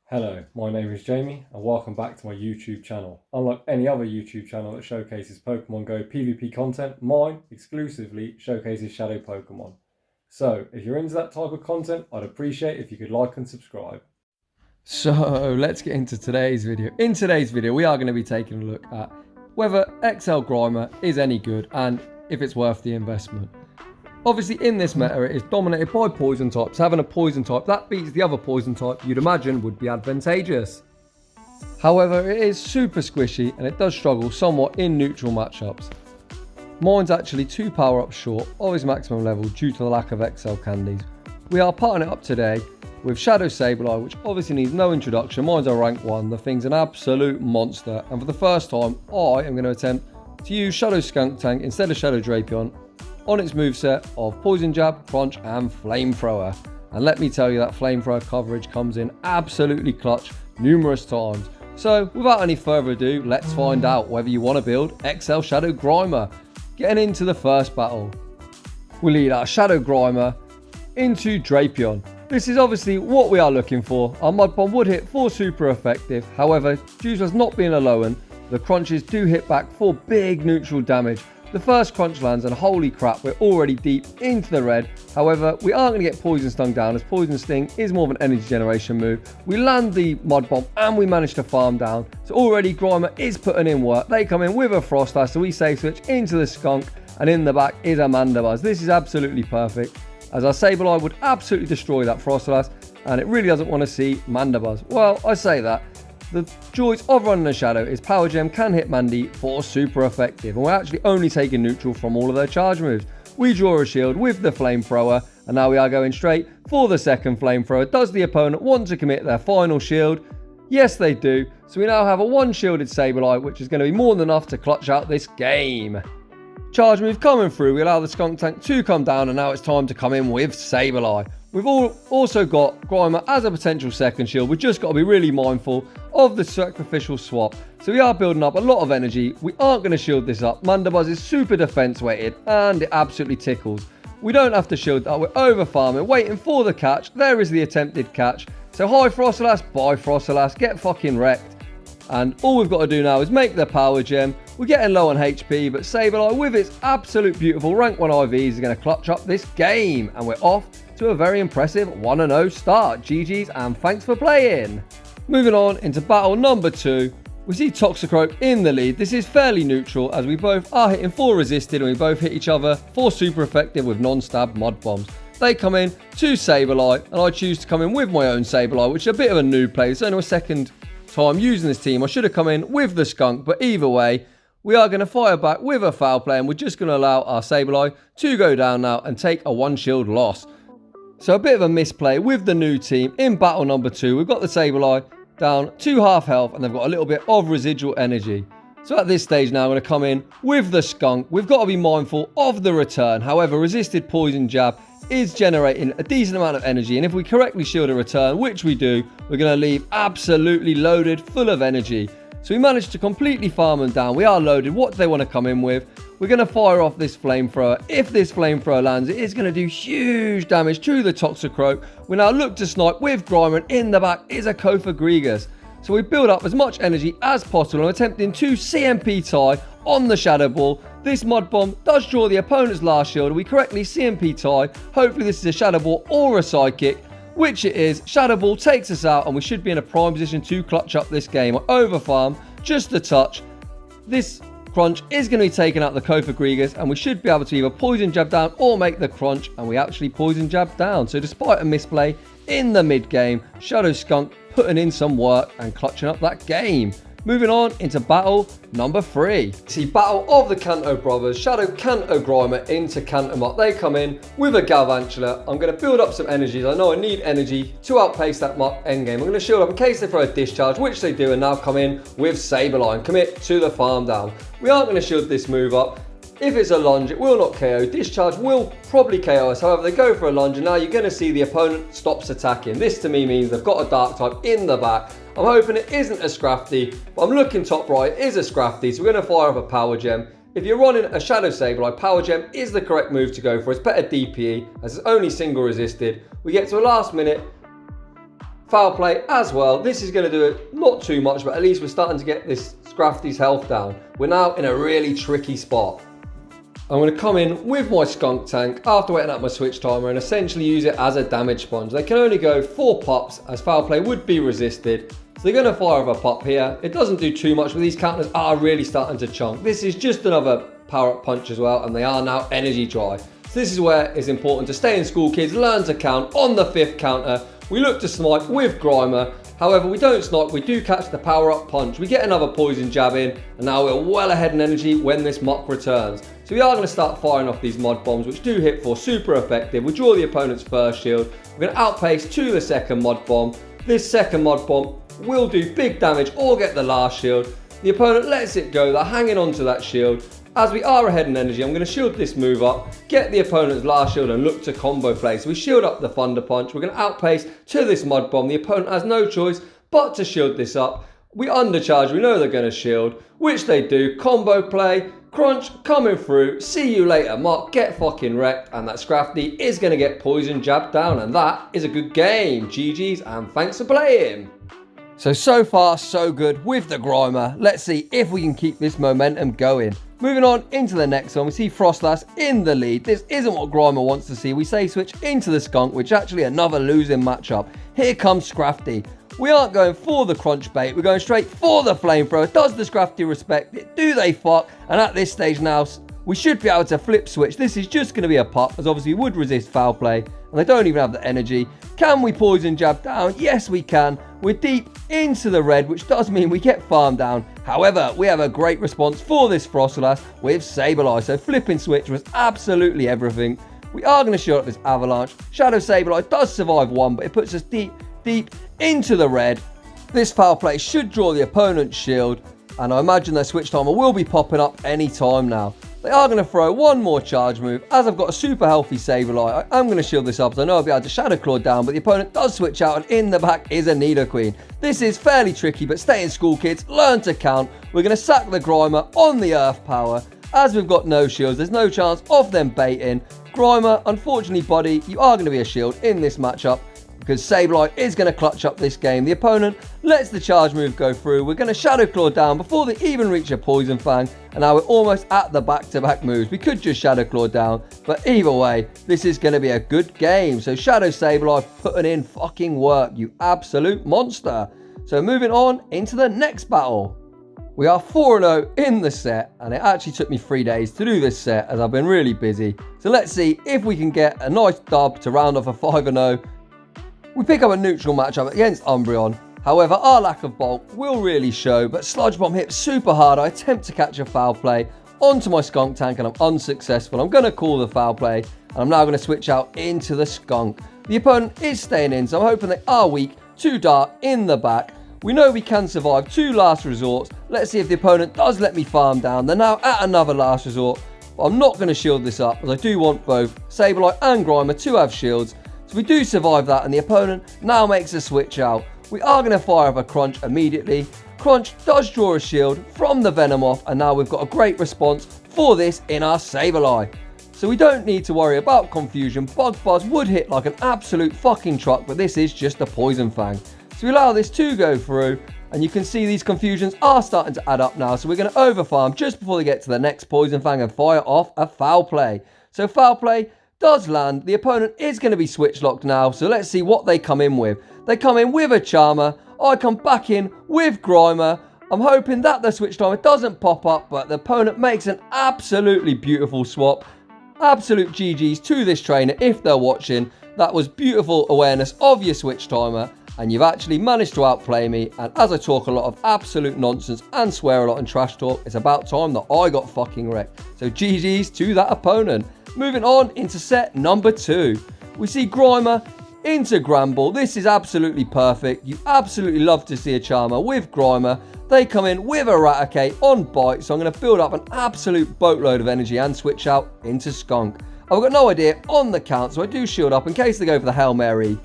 Hello, my name is Jamie and welcome back to my YouTube channel. Unlike any other YouTube channel that showcases Pokemon Go PvP content, mine exclusively showcases Shadow Pokemon. So, if you're into that type of content, I'd appreciate if you could like and subscribe. So let's get into today's video. In today's video, we are going to be taking a look at whether XL Grimer is any good and if it's worth the investment. Obviously, in this meta, it is dominated by poison types. Having a poison type that beats the other poison type, you'd imagine would be advantageous. However, it is super squishy and it does struggle somewhat in neutral matchups. Mine's actually 2 power-ups short of his maximum level due to the lack of XL candies. We are parting it up today with Shadow Sableye, which obviously needs no introduction. Mine's a rank 1, the thing's an absolute monster, and for the first time, I am going to attempt to use Shadow Skuntank instead of Shadow Drapion on its moveset of Poison Jab, Crunch and Flamethrower. And let me tell you, that Flamethrower coverage comes in absolutely clutch numerous times. So without any further ado, let's find out whether you want to build XL Shadow Grimer. Getting into the first battle, we lead our Shadow Grimer into Drapion. This is obviously what we are looking for. Our Mud Bomb would hit for super effective. However, due to us not being alolan, the crunches do hit back for big neutral damage. The first crunch lands and holy crap, we're already deep into the red. However, we aren't going to get Poison Stung down as Poison Sting is more of an energy generation move. We land the Mud Bomb and we manage to farm down. So already Grimer is putting in work. They come in with a Frostlass, so we safe switch into the Skunk, and in the back is a Mandibuzz. This is absolutely perfect, as our Sableye would absolutely destroy that Frostlass, and it really doesn't want to see Mandibuzz. Well, I say that. The joys of running a Shadow is Power Gem can hit Mandy for super effective, and we're actually only taking neutral from all of their charge moves. We draw a shield with the Flamethrower, and now we are going straight for the second Flamethrower. Does the opponent want to commit their final shield? Yes, they do. So we now have a one-shielded Sableye, which is going to be more than enough to clutch out this game. Charge move coming through, we allow the Skuntank to come down, and now it's time to come in with Sableye. We've also got Grimer as a potential second shield. We've just got to be really mindful of the sacrificial swap. So we are building up a lot of energy. We aren't going to shield this up. Mandibuzz is super defense weighted and it absolutely tickles. We don't have to shield that. We're over farming, waiting for the catch. There is the attempted catch. So hi Frostlass, bye Frostlass, get fucking wrecked. And all we've got to do now is make the Power Gem. We're getting low on HP, but Sableye with its absolute beautiful rank 1 IVs is going to clutch up this game. And we're off to a very impressive 1-0 start. GG's and thanks for playing. Moving on into battle number 2. We see Toxicroak in the lead. This is fairly neutral as we both are hitting for resisted and we both hit each other for super effective with non-stab Mud Bombs. They come in to Sableye and I choose to come in with my own Sableye, which is a bit of a noob play. It's only my second time using this team. I should have come in with the Skunk, but either way, we are going to fire back with a foul play and we're just going to allow our Sableye to go down now and take a 1-shield loss. So a bit of a misplay with the new team in battle number 2. We've got the Sableye down to half health and they've got a little bit of residual energy. So at this stage now I'm going to come in with the Skunk. We've got to be mindful of the return. However, resisted Poison Jab is generating a decent amount of energy, and if we correctly shield a return, which we do, we're going to leave absolutely loaded, full of energy. So we managed to completely farm them down. We are loaded. What do they want to come in with? We're going to fire off this Flamethrower. If this Flamethrower lands, it is going to do huge damage to the Toxicroak. We now look to snipe with Grimer, and in the back is a Kofagrigus. So we build up as much energy as possible and attempting to CMP tie on the Shadow Ball. This Mud Bomb does draw the opponent's last shield. We correctly CMP tie. Hopefully this is a Shadow Ball or a Psychic, which it is. Shadow Ball takes us out and we should be in a prime position to clutch up this game. Over farm, just a touch. This Crunch is going to be taking out the Kofagrigus and we should be able to either Poison Jab down or make the Crunch, and we actually Poison Jab down. So despite a misplay in the mid game, Shadow Skunk putting in some work and clutching up that game. Moving on into battle number 3. See, battle of the Kanto brothers. Shadow Kanto Grimer into Kanto Mutt. They come in with a Galvantula. I'm going to build up some energies. I know I need energy to outpace that Mutt endgame. I'm going to shield up in case they throw a discharge, which they do, and now come in with Sableye and commit to the farm down. We aren't going to shield this move up. If it's a lunge, it will not KO. Discharge will probably KO us. However, they go for a lunge, and now you're going to see the opponent stops attacking. This to me means they've got a Dark type in the back. I'm hoping it isn't a Scrafty, but I'm looking top right. It is a Scrafty, so we're going to fire up a Power Gem. If you're running a Shadow Sableye, Power Gem is the correct move to go for. It's better DPE, as it's only single resisted. We get to a last minute Foul play as well. This is going to do it not too much, but at least we're starting to get this Scrafty's health down. We're now in a really tricky spot. I'm going to come in with my skunk tank after waiting out my switch timer and essentially use it as a damage sponge. They can only go 4 pops as foul play would be resisted. So they're going to fire with a pop here. It doesn't do too much, but these counters are really starting to chunk. This is just another power up punch as well, and they are now energy dry. So this is where it's important to stay in school, kids. Learn to count on the 5th counter. We look to snipe with Grimer. However, we don't snipe, we do catch the power up punch. We get another poison jab in, and now we're well ahead in energy when this muck returns. So we are going to start firing off these mod bombs, which do hit for super effective. We draw the opponent's first shield. We're going to outpace to the second mod bomb. This second mod bomb will do big damage or get the last shield. The opponent lets it go, they're hanging on to that shield. As we are ahead in energy, I'm going to shield this move up, get the opponent's last shield and look to combo play. So we shield up the Thunder Punch. We're going to outpace to this Mud Bomb. The opponent has no choice but to shield this up. We undercharge, we know they're going to shield, which they do. Combo play, Crunch coming through. See you later, Mark. Get fucking wrecked. And that Scrafty is going to get poison jabbed down. And that is a good game. GG's and thanks for playing. So far, so good with the Grimer. Let's see if we can keep this momentum going. Moving on into the next one, we see Frostlass in the lead. This isn't what Grimer wants to see. We say switch into the Skunk, which is actually another losing matchup. Here comes Scrafty. We aren't going for the Crunch bait. We're going straight for the Flamethrower. Does the Scrafty respect it? Do they fuck? And at this stage now, we should be able to flip switch. This is just going to be a pop, as obviously we would resist foul play. And they don't even have the energy. Can we poison jab down? Yes, we can. We're deep into the red, which does mean we get farmed down. However, we have a great response for this Frostlass with Sableye. So flipping switch was absolutely everything. We are going to shield up this Avalanche. Shadow Sableye does survive one, but it puts us deep into the red. This foul play should draw the opponent's shield. And I imagine their switch timer will be popping up any time now. They are going to throw one more charge move. As I've got a super healthy Sableye, I am going to shield this up, so I know I'll be able to Shadow Claw down, but the opponent does switch out, and in the back is a Nidoqueen. This is fairly tricky, but stay in school, kids. Learn to count. We're going to sack the Grimer on the Earth Power. As we've got no shields, there's no chance of them baiting. Grimer, unfortunately, buddy, you are going to be a shield in this matchup, because Sableye is going to clutch up this game. The opponent lets the charge move go through. We're going to Shadow Claw down before they even reach a Poison Fang. And now we're almost at the back-to-back moves. We could just Shadow Claw down. But either way, this is going to be a good game. So Shadow Sableye putting in fucking work, you absolute monster. So moving on into the next battle. We are 4-0 in the set. And it actually took me 3 days to do this set, as I've been really busy. So let's see if we can get a nice dub to round off a 5-0. We pick up a neutral matchup against Umbreon. However, our lack of bulk will really show, but Sludge Bomb hits super hard. I attempt to catch a foul play onto my Skunk tank and I'm unsuccessful. I'm going to call the foul play and I'm now going to switch out into the Skunk. The opponent is staying in, so I'm hoping they are weak to Dark in the back. We know we can survive 2 last resorts. Let's see if the opponent does let me farm down. They're now at another last resort, but I'm not going to shield this up, as I do want both Sableye and Grimer to have shields. So we do survive that, and the opponent now makes a switch out. We are going to fire up a Crunch immediately. Crunch does draw a shield from the Venamoth, and now we've got a great response for this in our Sableye. So we don't need to worry about confusion. Bug Buzz would hit like an absolute fucking truck, but this is just a Poison Fang. So we allow this to go through, and you can see these confusions are starting to add up now. So we're going to overfarm just before they get to the next Poison Fang and fire off a foul play. So foul play does land. The opponent is going to be switch locked now, so let's see what they come in with. They come in with a Charmer. I come back in with Grimer. I'm hoping that the switch timer doesn't pop up, but the opponent makes an absolutely beautiful swap. Absolute GG's to this trainer if they're watching. That was beautiful awareness of your switch timer, and you've actually managed to outplay me. And as I talk a lot of absolute nonsense and swear a lot and trash talk, it's about time that I got fucking wrecked. So GG's to that opponent. Moving on into set number 2. We see Grimer into Gramble. This is absolutely perfect. You absolutely love to see a Charmer with Grimer. They come in with Eradicate on Bite, so I'm going to build up an absolute boatload of energy and switch out into Skunk. I've got no idea on the count, so I do shield up in case they go for the Hail Mary.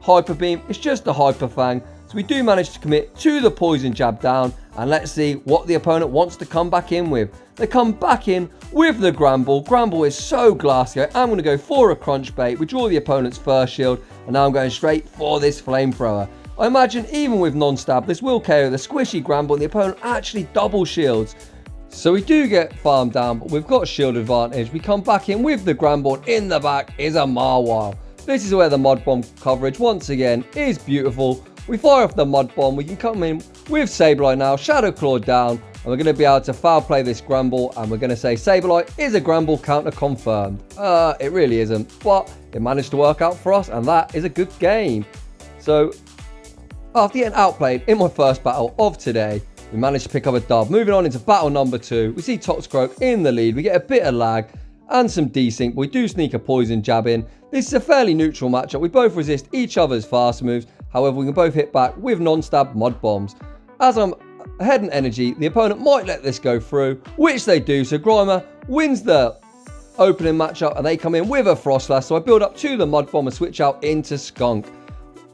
Hyper Beam, it's just a Hyper Fang. So we do manage to commit to the Poison Jab down, and let's see what the opponent wants to come back in with. They come back in with the Gramble. Gramble is so glassy. I'm going to go for a Crunch bait. We draw the opponent's first shield, and now I'm going straight for this Flamethrower. I imagine even with non-stab, this will KO the squishy Granbull and the opponent actually double shields. So we do get farmed down, but we've got shield advantage. We come back in with the Granbull. In the back is a Marwile. This is where the Mud Bomb coverage once again is beautiful. We fire off the Mud Bomb. We can come in with Sableye now, Shadow Claw down, and we're going to be able to foul play this Granbull, and we're going to say Sableye is a Granbull counter confirmed. It really isn't, but it managed to work out for us, and that is a good game. So after getting outplayed in my first battle of today, we managed to pick up a dub. Moving on into battle number 2, we see Toxicroak in the lead. We get a bit of lag and some desync. We do sneak a poison jab in. This is a fairly neutral matchup. We both resist each other's fast moves. However, we can both hit back with non-stab Mud Bombs. As I'm ahead in energy, the opponent might let this go through, which they do. So Grimer wins the opening matchup and they come in with a Frostlass. So I build up to the Mud Bomb and switch out into Skunk.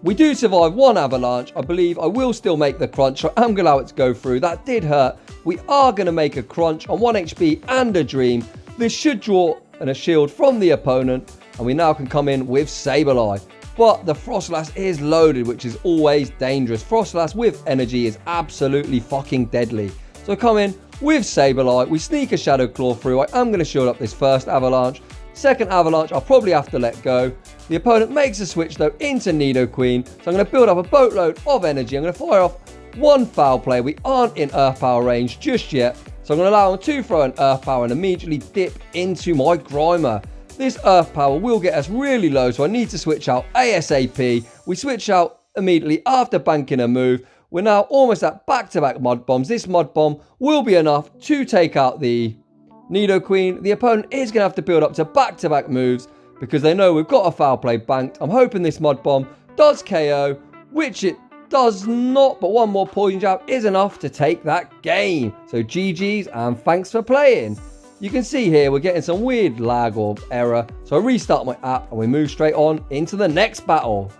We do survive one avalanche. I believe I will still make the crunch. So I'm going to allow it to go through. That did hurt. We are going to make a crunch on 1 HP and a dream. This should draw a shield from the opponent. And we now can come in with Sableye. But the Frostlass is loaded, which is always dangerous. Frostlass with energy is absolutely fucking deadly. So I come in with Sableye. We sneak a Shadow Claw through. I am going to shield up this first avalanche. Second avalanche, I'll probably have to let go. The opponent makes a switch though into Nidoqueen. So I'm going to build up a boatload of energy. I'm going to fire off one foul play. We aren't in Earth Power range just yet. So I'm going to allow him to throw an Earth Power and immediately dip into my Grimer. This Earth Power will get us really low, so I need to switch out ASAP. We switch out immediately after banking a move. We're now almost at back-to-back Mud Bombs. This Mud Bomb will be enough to take out the Nidoqueen. The opponent is going to have to build up to back-to-back moves because they know we've got a foul play banked. I'm hoping this Mud Bomb does KO, which it does not, but one more poison jab is enough to take that game. So GG's and thanks for playing. You can see here we're getting some weird lag or error, so I restart my app and we move straight on into the next battle.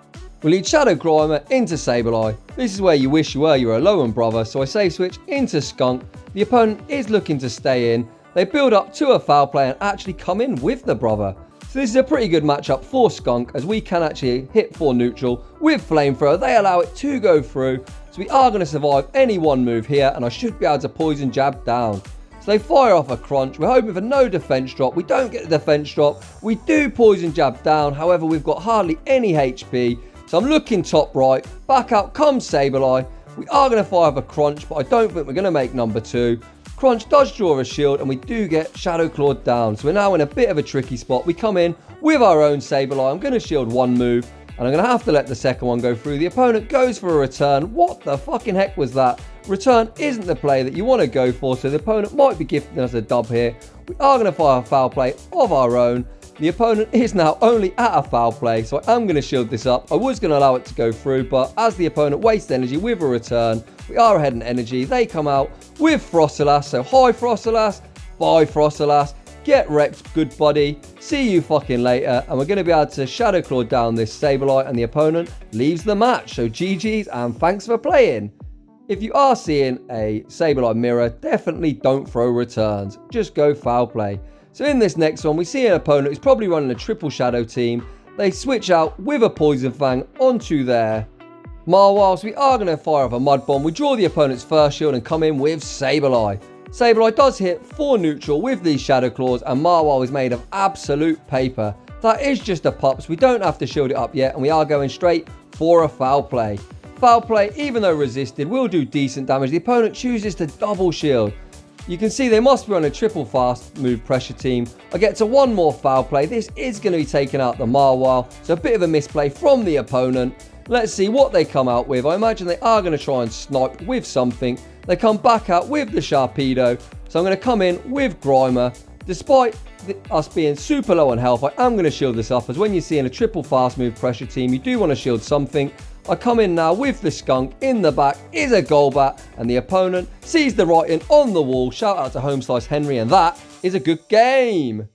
We lead Shadow Grimer into Sableye. This is where you wish you were your Alolan brother, so I save switch into Skunk. The opponent is looking to stay in. They build up to a foul play and actually come in with the brother. So this is a pretty good matchup for Skunk as we can actually hit for neutral with Flamethrower. They allow it to go through, so we are going to survive any one move here and I should be able to poison jab down. So they fire off a crunch. We're hoping for no defense drop. We don't get the defense drop. We do poison jab down. However, we've got hardly any HP. So I'm looking top right. Back out comes Sableye. We are going to fire off a crunch, but I don't think we're going to make number 2. Crunch does draw a shield, and we do get Shadow Clawed down. So we're now in a bit of a tricky spot. We come in with our own Sableye. I'm going to shield one move, and I'm going to have to let the second one go through. The opponent goes for a return. What the fucking heck was that? Return isn't the play that you want to go for, so the opponent might be gifting us a dub here. We are going to fire a foul play of our own. The opponent is now only at a foul play, so I am going to shield this up. I was going to allow it to go through, but as the opponent wastes energy with a return, we are ahead in energy. They come out with Frostlass, so hi Frostlass, bye Frostlass, get wrecked, good buddy, see you fucking later, and we're going to be able to Shadow Claw down this Sableye, and the opponent leaves the match. So GG's and thanks for playing. If you are seeing a Sableye mirror, definitely don't throw returns. Just go foul play. So in this next one, we see an opponent who's probably running a triple shadow team. They switch out with a Poison Fang onto their Marwile. So we are going to fire off a Mud Bomb. We draw the opponent's first shield and come in with Sableye. Sableye does hit for neutral with these Shadow Claws, and Marwile is made of absolute paper. That is just a pup, so we don't have to shield it up yet, and we are going straight for a foul play. Foul play, even though resisted, will do decent damage. The opponent chooses to double shield. You can see they must be on a triple fast move pressure team. I get to one more foul play. This is going to be taking out the Marwile. So a bit of a misplay from the opponent. Let's see what they come out with. I imagine they are going to try and snipe with something. They come back out with the Sharpedo. So I'm going to come in with Grimer. Despite us being super low on health, I am going to shield this up, as when you see in a triple fast move pressure team, you do want to shield something. I come in now with the Skunk. In the back is a Golbat, and the opponent sees the writing on the wall. Shout out to Home Slice Henry, and that is a good game.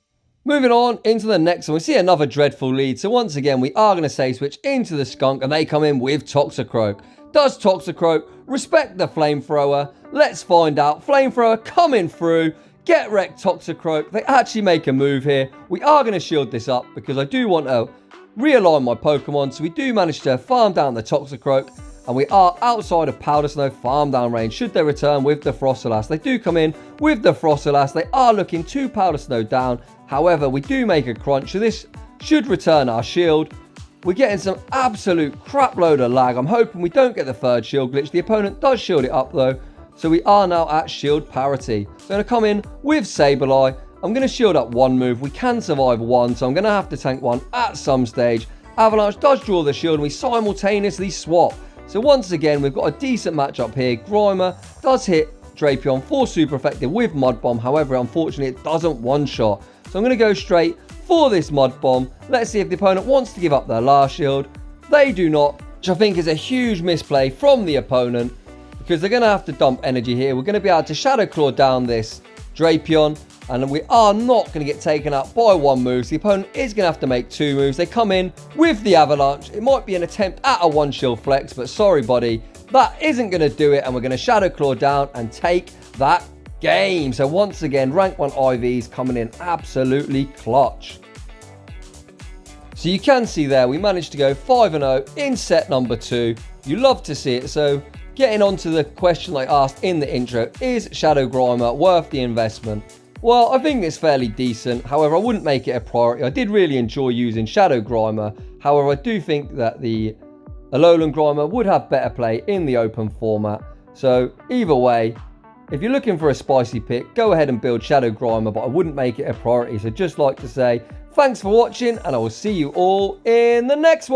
Moving on into the next one, we see another dreadful lead. So once again, we are going to save switch into the Skunk, and they come in with Toxicroak. Does Toxicroak respect the Flamethrower? Let's find out. Flamethrower coming through. Get wrecked, Toxicroak. They actually make a move here. We are going to shield this up because I do want to realign my Pokemon. So we do manage to farm down the Toxicroak, And we are outside of Powder Snow farm down range should they return with the Froslass. They do come in with the Froslass. They are looking 2 Powder Snow down. However, we do make a crunch, so this should return our shield. We're getting some absolute crap load of lag. I'm hoping we don't get the third shield glitch. The opponent does shield it up though. So we are now at shield parity. So I'm going to come in with Sableye. I'm going to shield up 1 move. We can survive 1, so I'm going to have to tank 1 at some stage. Avalanche does draw the shield and we simultaneously swap. So once again, we've got a decent matchup here. Grimer does hit Drapion for super effective with Mud Bomb. However, unfortunately, it doesn't one-shot. So I'm going to go straight for this Mud Bomb. Let's see if the opponent wants to give up their last shield. They do not, which I think is a huge misplay from the opponent, because they're going to have to dump energy here. We're going to be able to Shadow Claw down this Drapion, and we are not going to get taken out by 1 move. So the opponent is going to have to make 2 moves. They come in with the Avalanche. It might be an attempt at a 1 shield flex, but sorry, buddy, that isn't going to do it, and we're going to Shadow Claw down and take that game. So once again, rank 1 IVs coming in absolutely clutch. So you can see there, we managed to go 5-0 in set number 2. You love to see it. So getting on to the question I asked in the intro, is Shadow Grimer worth the investment? Well, I think it's fairly decent. However, I wouldn't make it a priority. I did really enjoy using Shadow Grimer. However, I do think that the alolan Grimer would have better play in the open format. So either way, if you're looking for a spicy pick, go ahead and build Shadow Grimer, but I wouldn't make it a priority. So just like to say, thanks for watching, and I will see you all in the next one.